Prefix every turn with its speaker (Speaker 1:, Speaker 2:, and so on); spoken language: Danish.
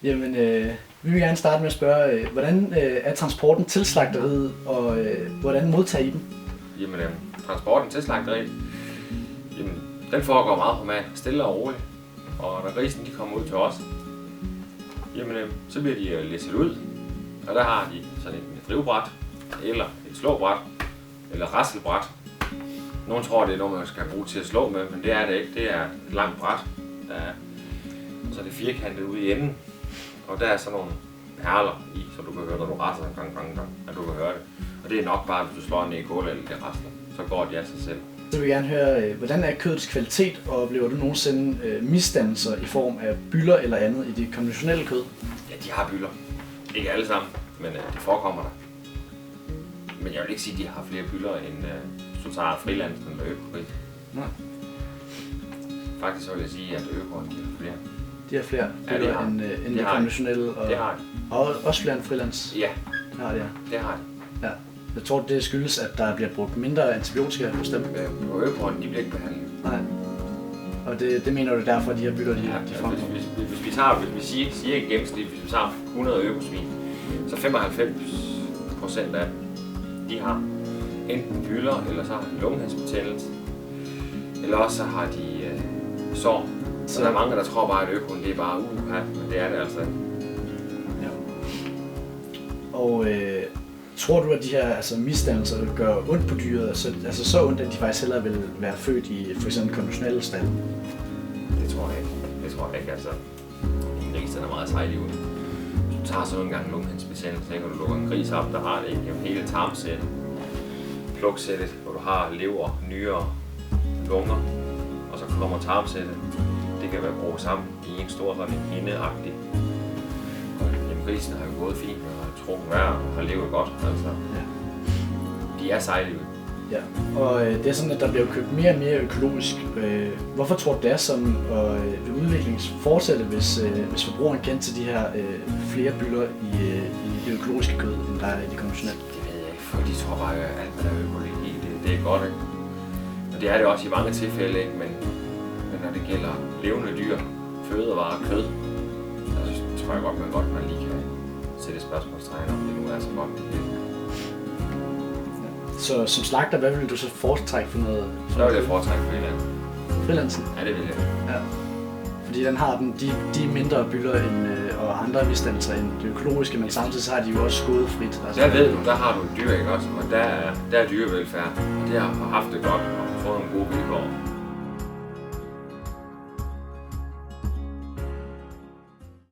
Speaker 1: Jamen, vi vil gerne starte med at spørge, hvordan er transporten til slagteriet, og hvordan modtager I dem?
Speaker 2: Jamen, transporten til slagteriet, jamen, den foregår meget normalt, stille og roligt. Og når grisen de kommer ud til os, jamen, så bliver de læsset ud. Og der har de sådan et drivbræt, eller et slåbræt, eller rasselbræt. Nogle tror, det er noget, man skal bruge til at slå med, men det er det ikke. Det er et langt bræt, så er det firkantet ude i enden. Og der er sådan nogle perler i, så du kan høre, når du rasler gang, at du kan høre det. Og det er nok bare, hvis du slår ned i gulvet eller det rasler, så går de af sig selv.
Speaker 1: Så vil jeg gerne høre, hvordan er kødets kvalitet, og oplever du nogensinde misdannelser i form af bylder eller andet i det konventionelle kød?
Speaker 2: Ja, de har bylder. Ikke alle sammen, men det forekommer der. Men jeg vil ikke sige, at de har flere bylder end hvis du tager frilansen eller økogris.
Speaker 1: Nej.
Speaker 2: Faktisk så vil jeg sige, at økoen de har flere.
Speaker 1: De har flere bylder
Speaker 2: ja,
Speaker 1: end det konventionelle, og,
Speaker 2: det har de.
Speaker 1: Og også flere end frilands?
Speaker 2: Ja,
Speaker 1: det har de, ja.
Speaker 2: Det har de.
Speaker 1: Ja. Jeg tror, det skyldes, at der bliver brugt mindre antibiotika hos dem.
Speaker 2: På økoen, de bliver ikke behandlet. Nej.
Speaker 1: Og det mener du derfor, at de her bylder, de fremkommer?
Speaker 2: Hvis vi siger i gennemsnit, hvis vi tager 100 økosvin, så 95% af dem, de har enten bylder, eller så har de lungehindsbetændelse, eller også så har de sår. Så der er mange, der tror bare, at økoen det er bare men det er det altså.
Speaker 1: Ja. Og tror du, at de her misdannelser gør ondt på dyret, så ondt, at de faktisk hellere vil være født i for eksempel konventionelle stald?
Speaker 2: Det tror jeg ikke. Det tror jeg ikke, altså. En gris er meget sejlig ud. Du tager så nogle gange lungehindsbetændelse, og du lukker en gris op, der har det igennem hele tarmsættet, pluksættet, hvor du har lever, nyrer, lunger, og så kommer tarmsættet. Det kan være brugt sammen i en stor sådan en hindeagtig. Jamen, grisen har jo gået fint og har trukket vejr og har levet godt, altså. Ja. De er sejlige ud.
Speaker 1: Ja, og det er sådan, at der bliver købt mere og mere økologisk. Hvorfor tror du, det er sådan, og vil udviklingen fortsætte, hvis forbrugeren kendte til de her flere bylder i det økologiske kød, end der er i det konventionelle?
Speaker 2: Det ved jeg ikke, for de tror bare, at alt, hvad der er økologi, det er godt, ikke? Og det er det også i mange tilfælde, ikke? Men når det gælder levende dyr, fødevarer og kød, så tror jeg godt, man lige kan sætte spørgsmålstegn om det nu er så godt.
Speaker 1: Så som slagter, hvad vil du så foretrække for noget?
Speaker 2: Så vil jeg foretrække frilansen.
Speaker 1: Frilansen?
Speaker 2: Ja, det vil jeg.
Speaker 1: Ja. Fordi den har de mindre bylder og andre misdannelser end det økologiske, men samtidig så har de jo også skåret frit.
Speaker 2: Altså. Der ved du, der har du et dyr, ikke også? Og der er dyrevelfærd, og det har haft det godt og fået nogle gode vilkår.